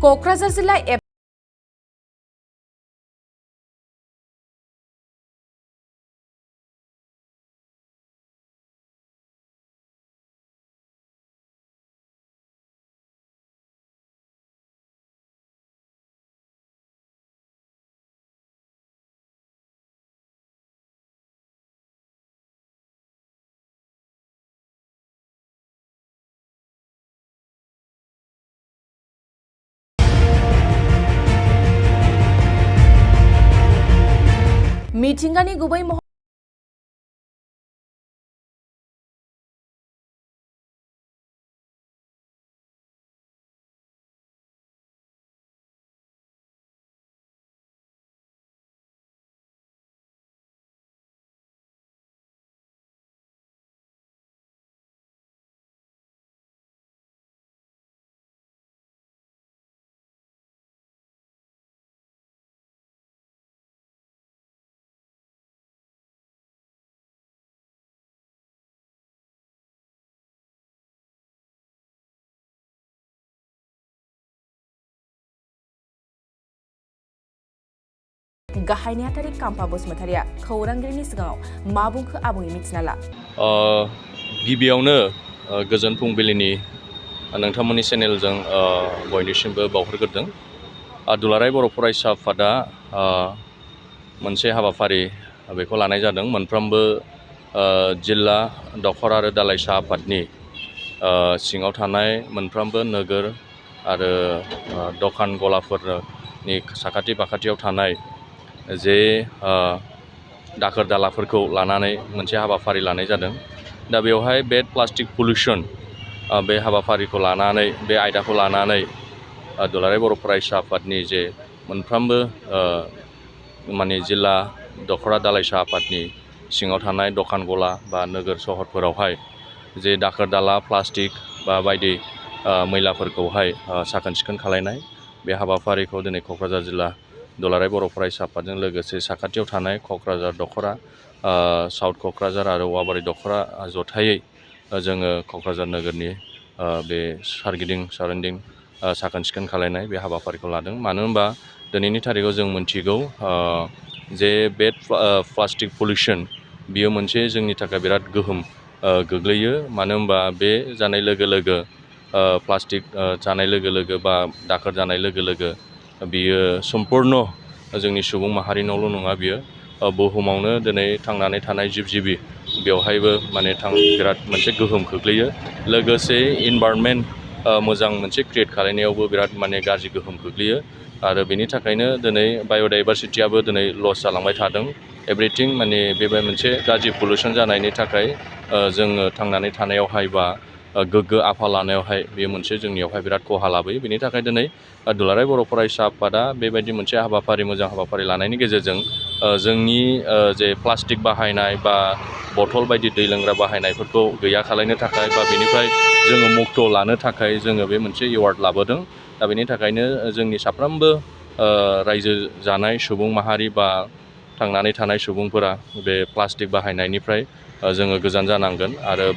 क'क्राझार जिल्ला मिथिंगानि गुबै महर गाहाय नेहाथारि काम्पा बसुमतारिया खौरांगिरिनि सिगाङाव मा बुंखो आबुङै मिथिना ला। गिबियावनो गोजोन फुंबिलिनि नोंथांमोननि चेनेलजों बयनिसिमबो बावहरग्रोदों। दुलाराय बर' फरायसा आफादा मोनसे हाबाफारि बेखौ लानाय जादों। मोनफ्रोमबो जिल्ला दखर आरो दालाइसा आफादनि सिङाव थानाय मोनफ्रोमबो नोगोर आरो दखान गलाफोरनि साखाथि फाखाथियाव थानाय जे दाखोर दालाफोरखौ लानानै मोनसे हाबाफारि लानाय जादों। दा बेवहाय बेड प्लास्टिक पलिउसन बे हाबाफारिखौ लानानै बे आयदाखौ लानानै दुलाराय बर' फरायसा आफादनि जे मोनफ्रोमबो माने जिल्ला दखरा दालाइसा आफादनि सिङाव थानाय दखान गला बा नोगोर सहरफोरावहाय जे दाखोर दाला प्लास्टिक बा बायदि मैलाफोरखौहाय साखोन सिखोन खालायनाय बे हाबाफारिखौ दिनै क'क्राझार जिल्ला दुलाराय बर' फरायसा आफादजों लोगोसे साखाथियाव थानाय क'क्राझार दखरा साउथ क'क्राझार आरो औवाबारि दखरा जथायै जोङो क'क्राझार नोगोरनि बे सारगिदिं साराउन्डिं साखोन सिखोन खालायनाय बे हाबाफारिखौ लादों। मानो होनबा दिनैनि थारिखआव जों मिथिगौ जे बे प्लास्टिक पलिउसन बियो मोनसे जोंनि थाखाय बिराद गोहोम गोग्लैयो। मानो होनबा बे जानाय लोगो लोगो प्लास्टिक जानाय लोगो लोगो बा दाखोर जानाय लोगो लोगो बियो सम्पुर्ण जोंनि सुबुं माहारिनावल' नङा, बियो बुहुमावनो दिनै थांनानै थानाय जिब जिबि बेवहायबो माने बिराद मोनसे गोहोम खोख्लैयो। लोगोसे इनभारनमेन्ट मोजां मोनसे क्रियेट खालायनायावबो बिराद माने गाज्रि गोहोम खोख्लैयो। आरो बेनि थाखायनो दिनै बाय'डाइभारसिटियाबो दिनै लस जालांबाय थादों। एभ्रिथिं माने बेबो मोनसे गाज्रि पलिउसन जानायनि थाखाय जोङो थांनानै थानायावहाय बा गोग्गो आबहावा लानायावहाय बेयो मोनसे जोंनियावहाय बिराद खहा लाबोयो। बेनि थाखाय दिनै दुलाराय बर' फरायसा आफादा बेबायदि मोनसे हाबाफारि मोजां हाबाफारि लानायनि गेजेरजों जोंनि जे प्लास्टिक बाहायनाय बा बथल बायदि दै लोंग्रा बाहायनायफोरखौ गैया खालायनो थाखाय बा बेनिफ्राय जोङो मुक्त लानो थाखाय जोङो बे मोनसे एवार्ड लाबोदों। दा बेनि थाखायनो जोंनि साफ्रोमबो रायजो जानाय सुबुं माहारि बा थांनानै थानाय सुबुंफोरा बे प्लास्टिक बाहायनायनिफ्राय जोङो गोजान जानांगोन। आरो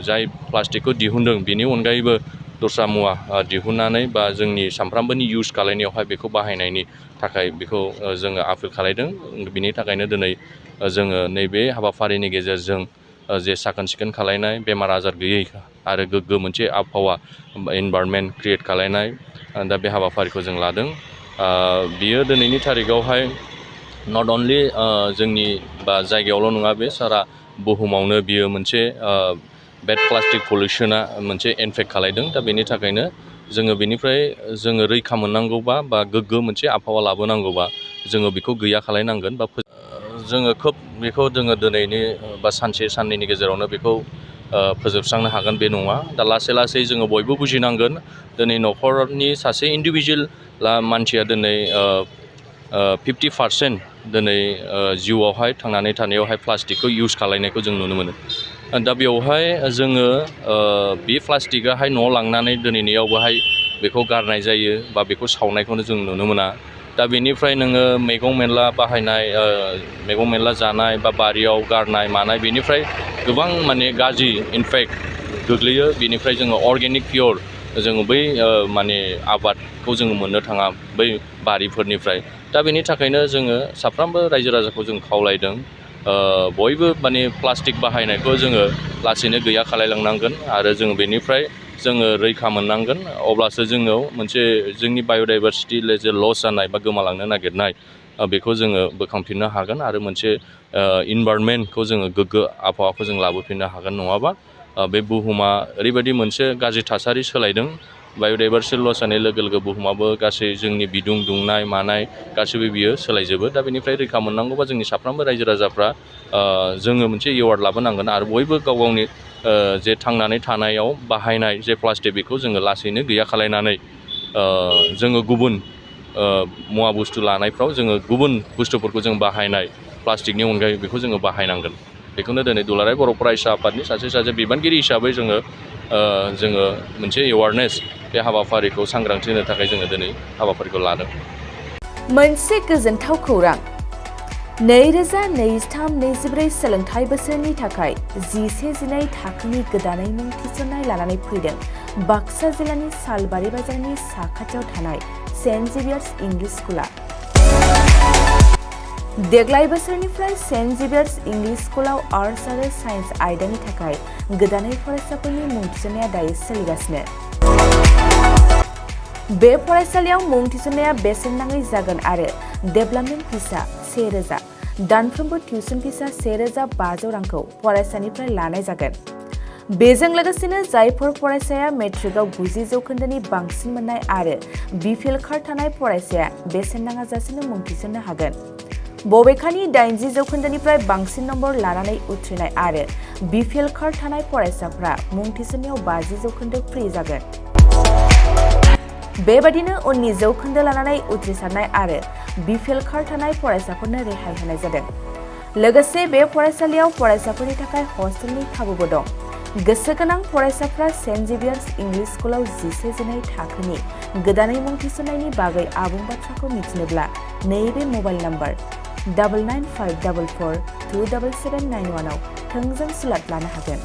जाय प्लास्टिकखौ दिहुनदों बेनि अनगायैबो दस्रा मुवा दिहुननानै बा जोंनि सामफ्रामबोनि इउस खालायनायावहाय बेखौ बाहायनायनि थाखाय बेखौ जोङो आपिल खालायदों। बिनि थाखायनो दिनै जोङो नैबे हाबाफारिनि गेजेरजों जे साखोन सिखोन खालायनाय, बेमार आजार गैयै आरो गोग्गो मोनसे आबहावा इनभारनमेन्ट क्रियेट खालायनाय, दा बे हाबाफारिखौ जों लादों। बियो दिनैनि थारिखआवहाय नट अनलि जोंनि बा जायगायावल' नङा, बे सारा बुहुमावनो बियो मोनसे बेड प्लास्टिक पलिउसना मोनसे इनफेक्ट खालायदों। दा बेनि थाखायनो जोङो बेनिफ्राय जोङो रैखा मोननांगौबा बा गोग्गो मोनसे आबहावा लाबोनांगौबा जोङो बेखौ गैया खालायनांगोन। बा जोङो खोब बेखौ जोङो दिनैनि बा सानसे साननैनि गेजेरावनो बेखौ फोजोबस्रांनो हागोन बे नङा। दा लासै लासै जोङो बयबो बुजिनांगोन। दिनै न'खरनि सासे इन्डिभिजुवेल मानसिया दिनै 50% दिनै जिउआवहाय थांनानै थानायावहाय प्लास्टिकखौ इउस खालायनायखौ जों नुनो मोनो। दा बेवहाय जोङो बे प्लास्टिकाहाय न'आव लांनानै दिनैनियावबोहाय बेखौ गारनाय जायो बा बेखौ सावनायखौनो जों नुनो मोना। दा बेनिफ्राय नोङो मैगं मेला बाहायनाय, मैगं मेला जानाय बा बारियाव गारनाय मानाय, बेनिफ्राय गोबां माने गाज्रि इनफेक्ट गोग्लैयो। बेनिफ्राय जोङो अर्गेनिक पियर जोङो बै माने आबादखौ जोङो मोननो थाङा बै बारिफोरनिफ्राय। दा बेनि थाखायनो जोङो साफ्रोमबो रायजो राजाखौ जों खावलायदों बयबो माने प्लास्टिक बाहायनायखौ जोङो लासैनो गैया खालायलांनांगोन आरो जों बेनिफ्राय जोङो रैखा मोननांगोन। अब्लासो जोङो मोनसे जोंनि बाय'डाइभारसिटि जे लस जानाय बा गोमालांनो नागिरनाय बेखौ जोङो बोखांफिननो हागोन आरो मोनसे इनभारनमेन्टखौ जोङो गोग्गो आबहावाखौ जों लाबोफिननो हागोन। नङाबा बे बुहुमा ओरैबायदि मोनसे गाज्रि थासारि सोलायदों। बाय'डाइभारसिटि लस जानाय लोगो लोगो बुहुमाबो गासै जोंनि बिदुं दुंनाय मानाय गासैबो बियो सोलायजोबो। दा बेनिफ्राय रैखा मोननांगौबा जोंनि साफ्रोमबो रायजो राजाफ्रा जोङो मोनसे एवार्ड लाबोनांगोन आरो बयबो गाव गावनि जे थांनानै थानायाव बाहायनाय जे प्लास्टिक बेखौ जोङो लासैनो गैया खालायनानै जोङो गुबुन मुवा बुस्थु लानायफ्राव जोङो गुबुन बुस्थुफोरखौ जों बाहायनाय प्लास्टिकनि अनगायै बेखौ जोङो बाहायनांगोन। बेखौनो दिनै दुलाराय बर' फरायसा आफादनि सासे बिबानगिरि हिसाबै जोङो मोनसे एवारनेस बे हाबाफारिखौ सांग्रांथि होनो थाखाय जोङो दिनै हाबाफारिखौ लादों। मोनसे गोजोनथाव खौरां 2023-24 सोलोंथाइ बोसोरनि थाखाय 11-12 थाखोनि गोदानै मुं थिसननाय लानानै फैदों बाक्सा जिल्लानि सालबारि बाजारनि साखाथियाव थानाय सेन्ट जेभियार्स इंलिश स्कुला। देग्लाय बोसोरनिफ्राय सेन्ट जेभियार्स इंलिश स्कुलाव आर्ट्स आरो साइन्स आयदानि थाखाय गोदानै फरायसाफोरनि मुं थिसननाया दायो सोलिगासिनो। बे फरायसालियाव मुं थिसननाया बेसेन नाङै जागोन आरो डेभेलपमेन्ट फिसा 1000, दानफ्रोमबो टिउसन फिसा 1500 रांखौ फरायसानिफ्राय लानाय जागोन। बेजों लोगोसेनो जायफोर फरायसाया मेट्रिकआव 90% बांसिन मोननाय आरो बिपिएल कार्ड थानाय फरायसाया बेसेन नाङाजासेनो मुं थिसननो हागोन। बबेखानि 80% बांसिन नम्बर लानानै उथ्रिनाय आरो बिपिएल कार्ड थानाय फरायसाफ्रा मुं थिसननायाव 50% फ्रि जागोन। बेबादिनो उननि जौखोन्दो लानानै उथ्रिसारनाय आरो बिपिएल कार्ड थानाय फरायसाफोरनो रेहाय होनाय जादों। लोगोसे बे फरायसालियाव फरायसाफोरनि थाखाय हस्टेलनि खाबुबो दं। गोसो गोनां फरायसाफ्रा सेन्ट जेभियार्स इंलिश स्कुलाव 11-12 थाखोनि गोदानै मुं थिसननायनि बागै आबुं बाथ्राखौ मिथिनोब्ला नैबे मबाइल नम्बर 9954427791 आव थोंजों स्लट लानो हागोन।